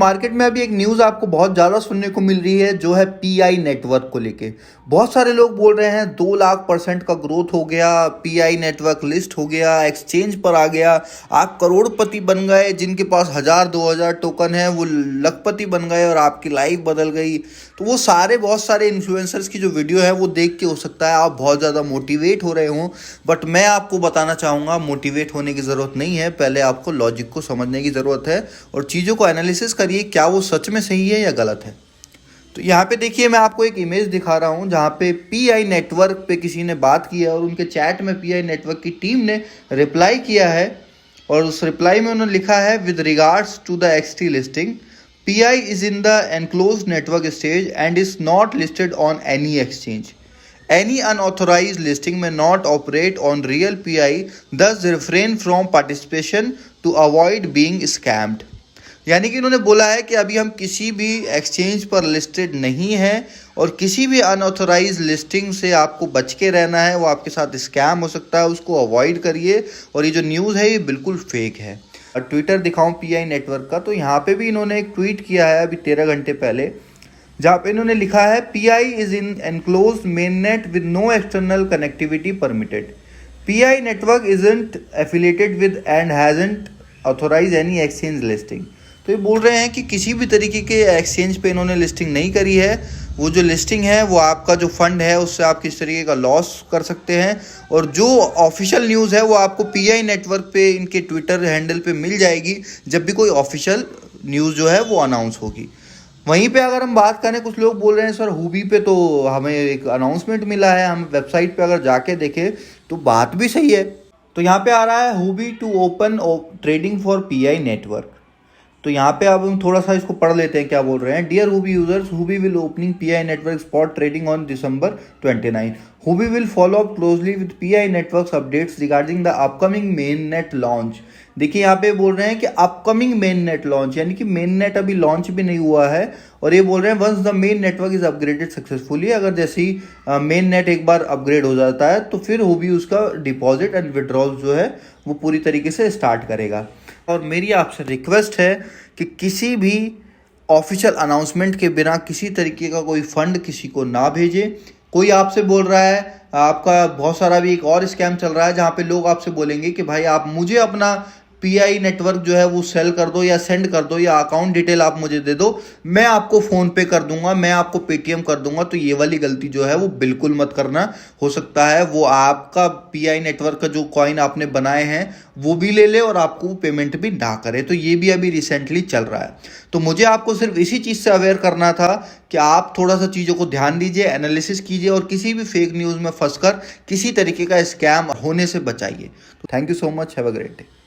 Market में अभी एक न्यूज़ आपको बहुत ज़्यादा सुनने को मिल रही है जो है पीआई नेटवर्क को लेके। बहुत सारे लोग बोल रहे हैं 2 लाख% का ग्रोथ हो गया, पीआई नेटवर्क लिस्ट हो गया, एक्सचेंज पर आ गया, आप करोड़पति बन गए। जिनके पास 1000-2000 टोकन है वो लखपति बन गए और आपकी लाइफ बदल गई। तो वो सारे बहुत सारे इन्फ्लुएंसर्स की जो वीडियो है वो देख के हो सकता है आप बहुत ज़्यादा मोटिवेट हो रहे हों, बट मैं आपको बताना चाहूँगा मोटिवेट होने की ज़रूरत नहीं है। पहले आपको लॉजिक को समझने की ज़रूरत है और चीज़ों को एनालिसिस करिए क्या वो सच में सही है या गलत है। तो यहाँ पे देखिए मैं आपको एक इमेज दिखा रहा हूँ जहाँ पे पीआई नेटवर्क पे किसी ने बात की है और उनके चैट में पीआई नेटवर्क की टीम ने रिप्लाई किया है और उस रिप्लाई में उन्होंने लिखा है with regards to the XT listing Pi is in the enclosed network stage and is not listed on any exchange. Any unauthorized listing may not operate on real PI, thus refrain from participation to avoid being scammed। यानी कि उन्होंने बोला है कि अभी हम किसी भी एक्सचेंज पर लिस्टेड नहीं है और किसी भी अनऑथोराइज लिस्टिंग से आपको बच के रहना है, वो आपके साथ स्कैम हो सकता है, उसको अवॉइड करिए। और ये जो न्यूज़ है ये बिल्कुल फेक है। और ट्विटर दिखाऊं पीआई नेटवर्क का, तो यहाँ पे भी इन्होंने एक ट्वीट किया है अभी 13 घंटे पहले, जहाँ पे इन्होंने लिखा है Pi is in enclosed mainnet with no external connectivity permitted. Pi network isn't affiliated with and hasn't authorize any exchange listing. तो ये बोल रहे हैं कि किसी भी तरीके के एक्सचेंज पे इन्होंने लिस्टिंग नहीं करी है। वो जो लिस्टिंग है वो आपका जो फंड है उससे आप किस तरीके का लॉस कर सकते हैं। और जो ऑफिशियल न्यूज़ है वो आपको पीआई नेटवर्क पे इनके ट्विटर हैंडल पे मिल जाएगी जब भी कोई ऑफिशियल न्यूज़ जो है वो अनाउंस होगी। वहीं पे अगर हम बात करें, कुछ लोग बोल रहे हैं सर हुबी पे तो हमें एक अनाउंसमेंट मिला है, हम वेबसाइट पे अगर जाके देखें तो बात भी सही है। तो यहाँ पे आ रहा है Huobi to open trading for Pi network. तो यहाँ पे अब हम थोड़ा सा इसको पढ़ लेते हैं क्या बोल रहे हैं। Dear Huobi users, Huobi will opening Pi network spot trading on December 29। Huobi will follow up closely with Pi network's updates regarding the upcoming main net launch. देखिए यहाँ पे बोल रहे हैं कि अपकमिंग मेन नेट लॉन्च, यानी कि main net अभी लॉन्च भी नहीं हुआ है। और ये बोल रहे हैं once the main network is upgraded successfully, अगर जैसे ही मेन नेट एक बार अपग्रेड हो जाता है तो फिर हुबी उसका डिपॉजिट एंड विड्रॉल जो है वो पूरी तरीके से स्टार्ट करेगा। और मेरी आपसे रिक्वेस्ट है कि किसी भी ऑफिशियल अनाउंसमेंट के बिना किसी तरीके का कोई फंड किसी को ना भेजें। कोई आपसे बोल रहा है, आपका बहुत सारा भी एक और स्कैम चल रहा है जहाँ पे लोग आपसे बोलेंगे कि भाई आप मुझे अपना पीआई नेटवर्क जो है वो सेल कर दो या सेंड कर दो या अकाउंट डिटेल आप मुझे दे दो, मैं आपको फ़ोन पे कर दूंगा, मैं आपको पेटीएम कर दूंगा। तो ये वाली गलती जो है वो बिल्कुल मत करना। हो सकता है वो आपका पीआई नेटवर्क का जो कॉइन आपने बनाए हैं वो भी ले ले और आपको पेमेंट भी ना करे। तो ये भी अभी रिसेंटली चल रहा है। तो मुझे आपको सिर्फ इसी चीज़ से अवेयर करना था कि आप थोड़ा सा चीज़ों को ध्यान दीजिए, एनालिसिस कीजिए और किसी भी फेक न्यूज़ में फंसकर किसी तरीके का स्कैम होने से बचाइए। तो thank you so much, have a great day.